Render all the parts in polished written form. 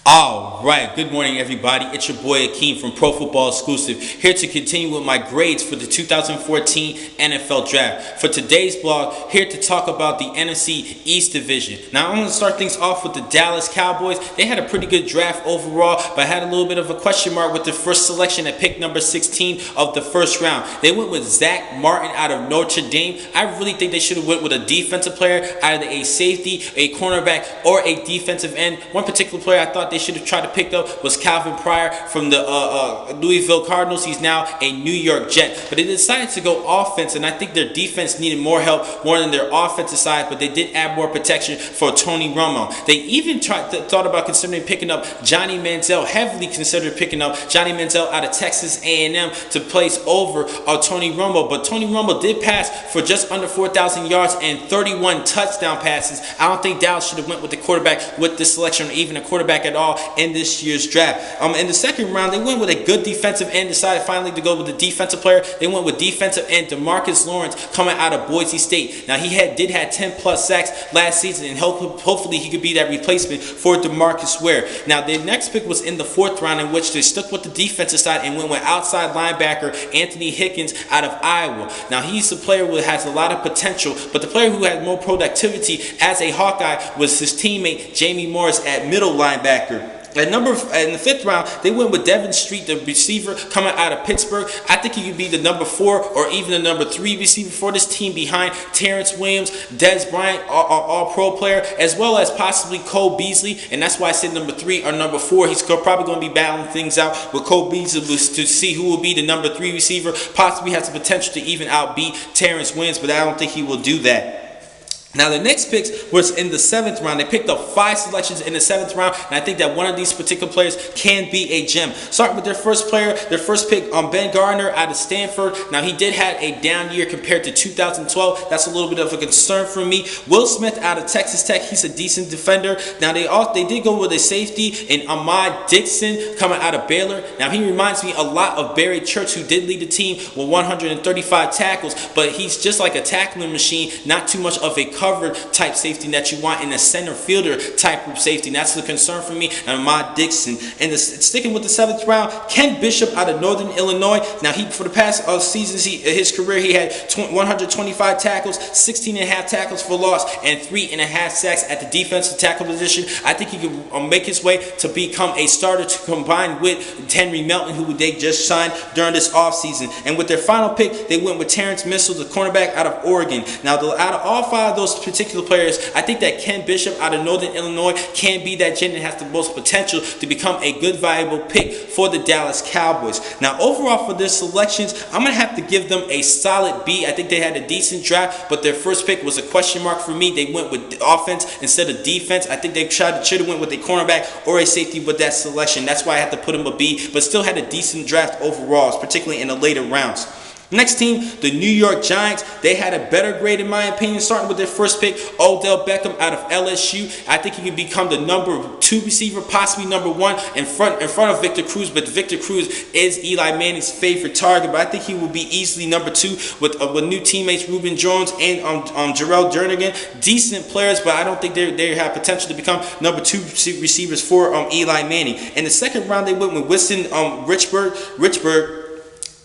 All right, good morning, everybody. It's your boy Akeem from Pro Football Exclusive, here to continue with my grades for the 2014 NFL Draft. For today's blog, here to talk about the NFC East division. Now, I'm going to start things off with the Dallas Cowboys. They had a pretty good draft overall, but had a little bit of a question mark with the first selection at pick number 16 of the first round. They went with Zach Martin out of Notre Dame. I really think they should have went with a defensive player, either a safety, a cornerback, or a defensive end. One particular player I thought they should have tried to pick up was Calvin Pryor from the Louisville Cardinals. He's now a New York Jet. But they decided to go offense, and I think their defense needed more help, more than their offensive side, but they did add more protection for Tony Romo. They even thought about considering picking up Johnny Manziel, heavily considered picking up Johnny Manziel out of Texas A&M to place over Tony Romo. But Tony Romo did pass for just under 4,000 yards and 31 touchdown passes. I don't think Dallas should have went with the quarterback with this selection, or even a quarterback at all in this year's draft. In the second round, they went with a good defensive end, decided finally to go with a defensive player. They went with defensive end DeMarcus Lawrence coming out of Boise State. Now, he did have 10 plus sacks last season, and hopefully he could be that replacement for DeMarcus Ware. Now, their next pick was in the fourth round, in which they stuck with the defensive side and went with outside linebacker Anthony Higgins out of Iowa. Now, he's a player who has a lot of potential, but the player who had more productivity as a Hawkeye was his teammate Jamie Morris at middle linebacker. In the fifth round, they went with Devin Street, the receiver coming out of Pittsburgh. I think he could be the number 4 or even the number 3 receiver for this team behind Terrence Williams, Dez Bryant, all-pro player, as well as possibly Cole Beasley. And that's why I said number 3 or number 4. He's probably going to be battling things out with Cole Beasley to see who will be the number 3 receiver. Possibly has the potential to even outbeat Terrence Williams, but I don't think he will do that. Now, the next picks was in the 7th round. They picked up 5 selections in the 7th round, and I think that one of these particular players can be a gem. Starting with their first player, their first pick, Ben Gardner out of Stanford. Now, he did have a down year compared to 2012. That's a little bit of a concern for me. Will Smith out of Texas Tech. He's a decent defender. Now, they did go with a safety in Ahmad Dixon coming out of Baylor. Now, he reminds me a lot of Barry Church, who did lead the team with 135 tackles, but he's just like a tackling machine, not too much of a cover type safety that you want in a center fielder type of safety. And that's the concern for me. And Ahmad Dixon. And sticking with the 7th round, Ken Bishop out of Northern Illinois. Now, for the past seasons, his career, he had 125 tackles, 16.5 tackles for loss, and 3.5 sacks at the defensive tackle position. I think he can make his way to become a starter to combine with Henry Melton, who they just signed during this offseason. And with their final pick, they went with Terrence Mitchell, the cornerback out of Oregon. Now, out of all 5 of those particular players, I think that Ken Bishop out of Northern Illinois can be that gen that has the most potential to become a good, viable pick for the Dallas Cowboys. Now, overall for their selections, I'm going to have to give them a solid B. I think they had a decent draft, but their first pick was a question mark for me. They went with offense instead of defense. I think they should have went with a cornerback or a safety with that selection. That's why I have to put them a B, but still had a decent draft overall, particularly in the later rounds. Next team, the New York Giants. They had a better grade, in my opinion, starting with their first pick, Odell Beckham out of LSU. I think he can become the number 2 receiver, possibly number 1 in front of Victor Cruz. But Victor Cruz is Eli Manning's favorite target. But I think he will be easily number 2 with new teammates Reuben Jones and Jarrell Jernigan. Decent players, but I don't think they have potential to become number 2 receivers for Eli Manning. In the second round, they went with Winston Richburg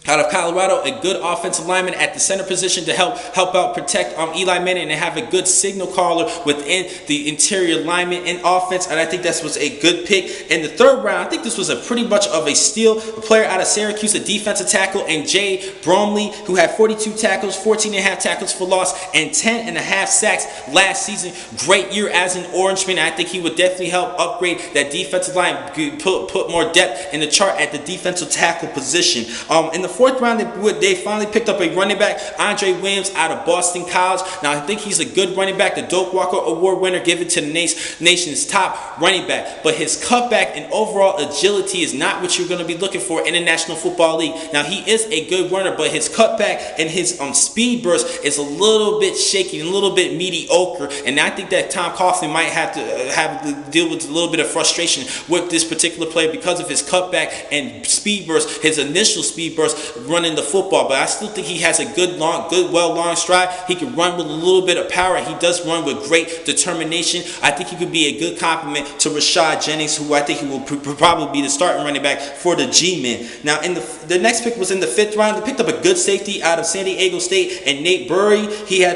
out of Colorado, a good offensive lineman at the center position to help out protect Eli Manning and have a good signal caller within the interior lineman and offense. And I think that was a good pick. In the third round, I think this was a pretty much of a steal. A player out of Syracuse, a defensive tackle, and Jay Bromley, who had 42 tackles, 14.5 tackles for loss, and 10.5 sacks last season. Great year as an Orangeman. I think he would definitely help upgrade that defensive line, put more depth in the chart at the defensive tackle position. In the fourth round, they finally picked up a running back, Andre Williams out of Boston College. Now, I think he's a good running back, the Doak Walker Award winner, given to the nation's top running back. But his cutback and overall agility is not what you're going to be looking for in the National Football League. Now, he is a good runner, but his cutback and his speed burst is a little bit shaky, a little bit mediocre. And I think that Tom Coughlin might have to deal with a little bit of frustration with this particular player because of his cutback and speed burst. His initial speed burst running the football, but I still think he has a good long stride. He can run with a little bit of power. He does run with great determination. I think he could be a good complement to Rashad Jennings, who I think he will probably be the starting running back for the G-men. Now, in the next pick was in the 5th round. They picked up a good safety out of San Diego State, and Nate Burry. He had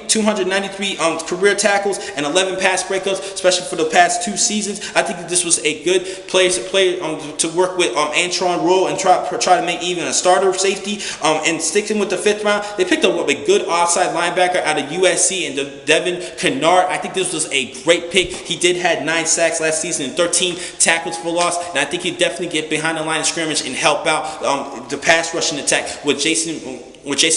293 career tackles and 11 pass breakups, especially for the past 2 seasons. I think that this was a good player to work with Antron Rowe and try to make even a starter safety. And sticking with the 5th round, they picked up a good offside linebacker out of USC and Devin Kennard. I think this was a great pick. He did had 9 sacks last season and 13 tackles for loss, and I think he'd definitely get behind the line of scrimmage and help out the pass rushing attack with Jason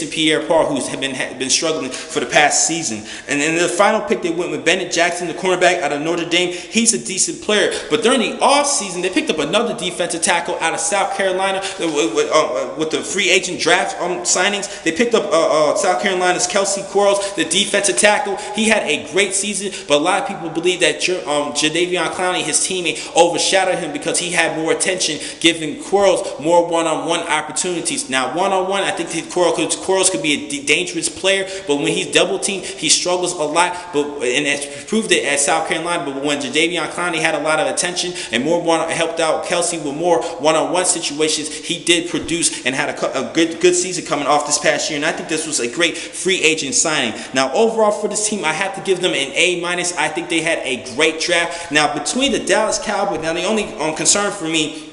Pierre-Paul, who's been struggling for the past season. And in the final pick, they went with Bennett Jackson, the cornerback out of Notre Dame. He's a decent player. But during the offseason, they picked up another defensive tackle out of South Carolina with the free agent draft signings. They picked up South Carolina's Kelsey Quarles, the defensive tackle. He had a great season, but a lot of people believe that Jadeveon Clowney, his teammate, overshadowed him because he had more attention, giving Quarles more one-on-one opportunities. Now, one-on-one, I think Quarles could be a dangerous player, but when he's double teamed, he struggles a lot. And has proved it at South Carolina. But when Jadeveon Clowney had a lot of attention and helped out Kelsey with more one-on-one situations, he did produce and had a good season coming off this past year. And I think this was a great free agent signing. Now, overall for this team, I have to give them an A-. I think they had a great draft. Now, between the Dallas Cowboys, the only concern for me,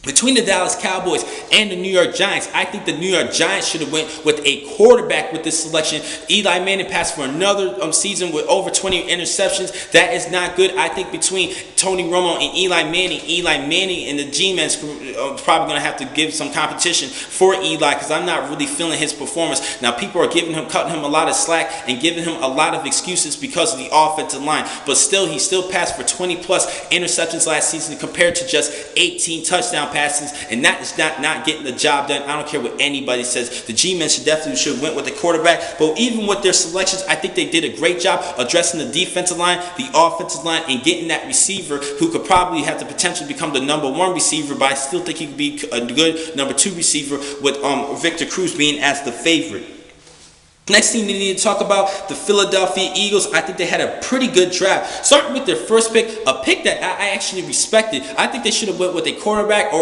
between the Dallas Cowboys and the New York Giants, I think the New York Giants should have went with a quarterback with this selection. Eli Manning passed for another season with over 20 interceptions. That is not good. I think between Tony Romo and Eli Manning and the G-Men's probably going to have to give some competition for Eli, because I'm not really feeling his performance. Now, people are cutting him a lot of slack and giving him a lot of excuses because of the offensive line. But still, he still passed for 20-plus interceptions last season compared to just 18 touchdown passes, and that is not getting the job done. I don't care what anybody says. The G-men should went with the quarterback, but even with their selections, I think they did a great job addressing the defensive line, the offensive line, and getting that receiver who could probably have the potential to become the #1 receiver, but I still think he could be a good #2 receiver with Victor Cruz being as the favorite. Next thing they need to talk about, the Philadelphia Eagles. I think they had a pretty good draft. Starting with their first pick, a pick that I actually respected. I think they should have went with a cornerback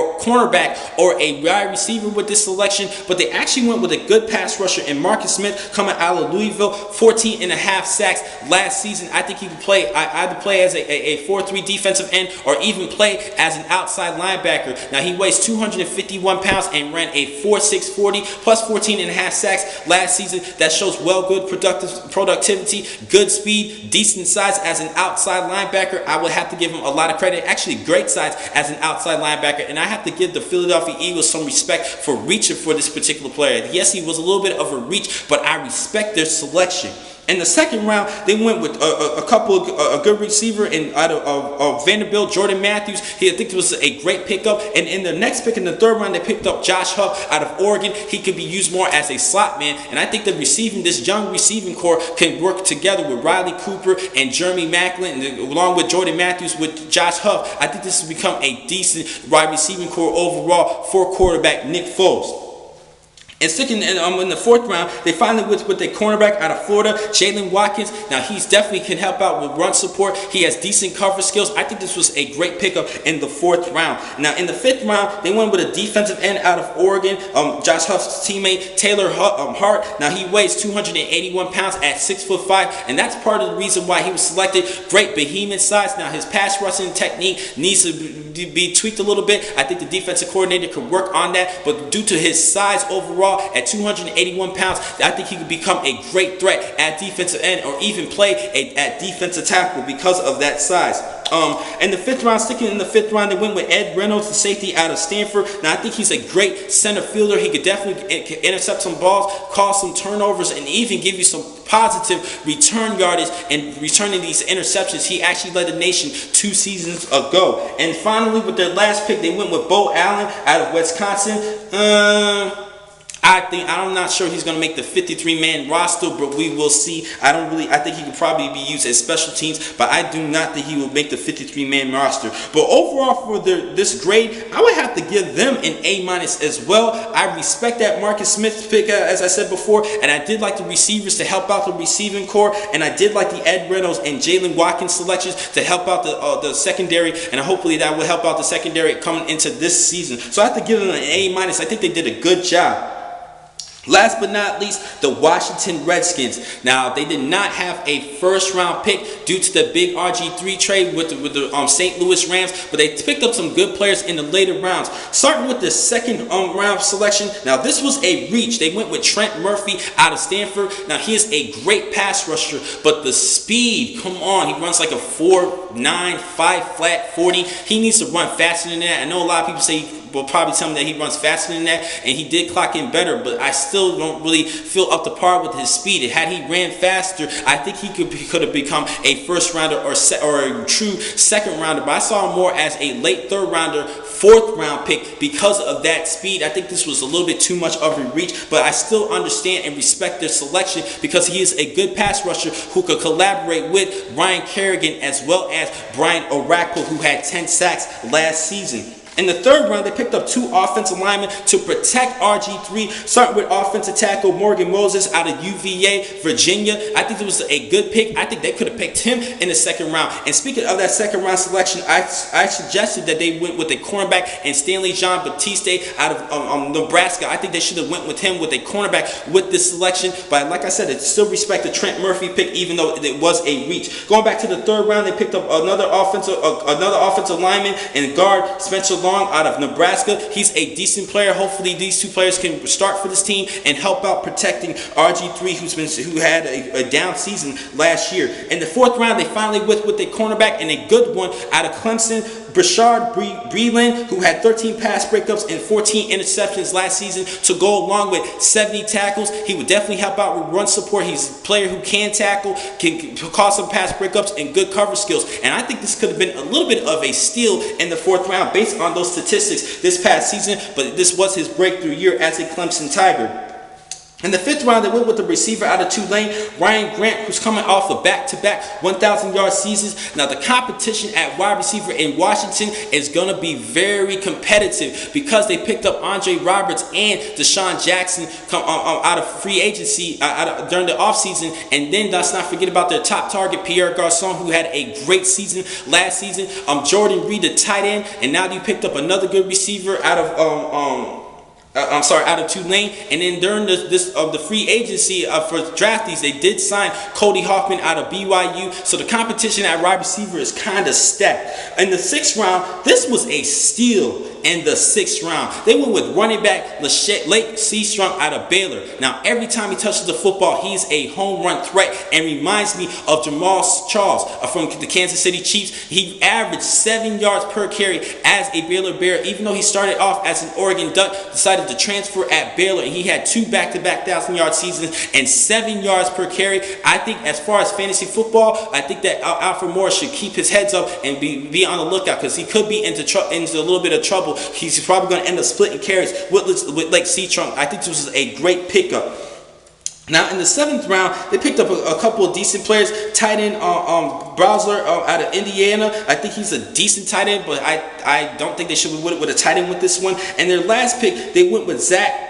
or a wide receiver with this selection, but they actually went with a good pass rusher in Marcus Smith coming out of Louisville, 14.5 sacks last season. I think he could play either play as a 4-3 defensive end or even play as an outside linebacker. Now, he weighs 251 pounds and ran a 4.6 40 plus 14.5 sacks last season. That shows good productivity, good speed, decent size as an outside linebacker. I would have to give him a lot of credit. Actually, great size as an outside linebacker. And I have to give the Philadelphia Eagles some respect for reaching for this particular player. Yes, he was a little bit of a reach, but I respect their selection. In the second round, they went with a good receiver out of Vanderbilt, Jordan Matthews. I think it was a great pickup. And in the next pick, in the third round, they picked up Josh Huff out of Oregon. He could be used more as a slot man. And I think this young receiving core can work together with Riley Cooper and Jeremy Maclin, and along with Jordan Matthews with Josh Huff. I think this has become a decent wide receiving core overall for quarterback Nick Foles. And sticking in the fourth round, they finally went with a cornerback out of Florida, Jalen Watkins. Now, he's definitely can help out with run support. He has decent cover skills. I think this was a great pickup in the fourth round. Now, in the fifth round, they went with a defensive end out of Oregon, Josh Huff's teammate, Taylor Hart. Now, he weighs 281 pounds at 6'5", and that's part of the reason why he was selected. Great behemoth size. Now, his pass rushing technique needs to be tweaked a little bit. I think the defensive coordinator could work on that, but due to his size overall, at 281 pounds, I think he could become a great threat at defensive end or even play at defensive tackle because of that size. In the fifth round, sticking in the fifth round, they went with Ed Reynolds, the safety out of Stanford. Now, I think he's a great center fielder. He could definitely intercept some balls, cause some turnovers, and even give you some positive return yardage and returning these interceptions. He actually led the nation 2 seasons ago. And finally, with their last pick, they went with Bo Allen out of Wisconsin. I'm not sure he's going to make the 53-man roster, but we will see. I think he could probably be used as special teams, but I do not think he will make the 53-man roster. But overall, for this grade, I would have to give them an A- as well. I respect that Marcus Smith pick, as I said before, and I did like the receivers to help out the receiving core, and I did like the Ed Reynolds and Jalen Watkins selections to help out the secondary, and hopefully that will help out the secondary coming into this season. So I have to give them an A-. I think they did a good job. Last but not least, the Washington Redskins. Now, they did not have a first-round pick due to the big RG3 trade with the St. Louis Rams, but they picked up some good players in the later rounds. Starting with the second round selection, now this was a reach. They went with Trent Murphy out of Stanford. Now, he is a great pass rusher, but the speed, come on, he runs like a 4.9, 5 flat 40. He needs to run faster than that. I know a lot of people say will probably tell me that he runs faster than that, and he did clock in better, but I still don't really feel up to par with his speed. Had he ran faster, I think he could have become a first rounder or a true second rounder, but I saw him more as a late third rounder, fourth round pick because of that speed. I think this was a little bit too much of a reach, but I still understand and respect their selection because he is a good pass rusher who could collaborate with Ryan Kerrigan as well as Brian Oracle, who had 10 sacks last season. In the third round, they picked up 2 offensive linemen to protect RG3, starting with offensive tackle Morgan Moses out of UVA, Virginia. I think it was a good pick. I think they could have picked him in the second round. And speaking of that second round selection, I suggested that they went with a cornerback and Stanley Jean Baptiste out of Nebraska. I think they should have went with him with a cornerback with this selection. But like I said, I still respect the Trent Murphy pick, even though it was a reach. Going back to the third round, they picked up another offensive lineman and guard Spencer Long out of Nebraska. He's a decent player. Hopefully these two players can start for this team and help out protecting RG3, who had a down season last year. In the fourth round, they finally with a cornerback and a good one out of Clemson, Brashard Breeland, who had 13 pass breakups and 14 interceptions last season, to go along with 70 tackles. He would definitely help out with run support. He's a player who can tackle, can cause some pass breakups, and good cover skills. And I think this could have been a little bit of a steal in the fourth round based on those statistics this past season, but this was his breakthrough year as a Clemson Tiger. In the fifth round, they went with the receiver out of Tulane, Ryan Grant, who's coming off of back-to-back 1,000-yard seasons. Now, the competition at wide receiver in Washington is going to be very competitive because they picked up Andre Roberts and Deshaun Jackson out of free agency during the offseason. And then let's not forget about their top target, Pierre Garçon, who had a great season last season. Jordan Reed, the tight end, and now you picked up another good receiver out of out of Tulane. And then during the free agency for draftees, they did sign Cody Hoffman out of BYU. So the competition at wide receiver is kind of stacked. In the sixth round, this was a steal. In the sixth round, they went with running back Lake Seastrong out of Baylor. Now, every time he touches the football, he's a home run threat and reminds me of Jamal Charles from the Kansas City Chiefs. He averaged 7 yards per carry as a Baylor Bear, even though he started off as an Oregon Duck, decided to transfer at Baylor, and he had 2 back-to-back 1,000-yard seasons and 7 yards per carry. I think as far as fantasy football, I think that Alfred Morris should keep his heads up and be on the lookout because he could be into a little bit of trouble. He's probably going to end up splitting carries with Lake Seastrong. I think this was a great pickup. Now, in the seventh round, they picked up a couple of decent players. Tight end Browser out of Indiana. I think he's a decent tight end, but I don't think they should have went with a tight end with this one. And their last pick, they went with Zach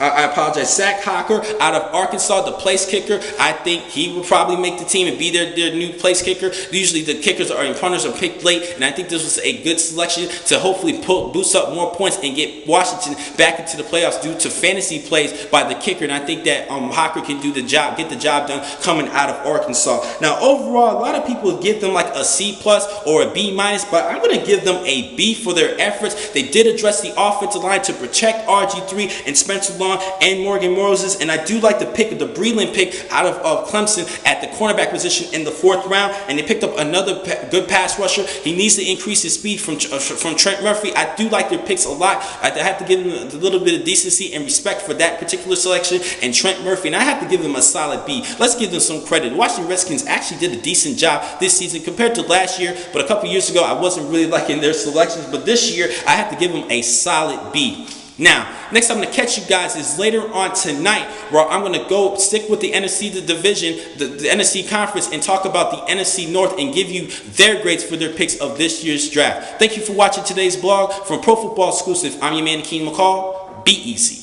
Hocker out of Arkansas, the place kicker. I think he will probably make the team and be their new place kicker. Usually the kickers and punters are picked late, and I think this was a good selection to hopefully boost up more points and get Washington back into the playoffs due to fantasy plays by the kicker. And I think that Hocker can do the job, get the job done coming out of Arkansas. Now, overall, a lot of people give them like a C+ or a B-, but I'm going to give them a B for their efforts. They did address the offensive line to protect RG3 and Spencer Long and Morgan Moses, and I do like the Breeland pick out of Clemson at the cornerback position in the fourth round, and they picked up another good pass rusher. He needs to increase his speed from Trent Murphy. I do like their picks a lot. I have to give them a little bit of decency and respect for that particular selection and Trent Murphy, and I have to give them a solid B. Let's give them some credit. The Washington Redskins actually did a decent job this season compared to last year, but a couple years ago I wasn't really liking their selections, but this year I have to give them a solid B. Now, next I'm going to catch you guys is later on tonight, where I'm going to go stick with the NFC division, the NFC conference, and talk about the NFC North and give you their grades for their picks of this year's draft. Thank you for watching today's blog from Pro Football Exclusive. I'm your man, Keen McCall. Be easy.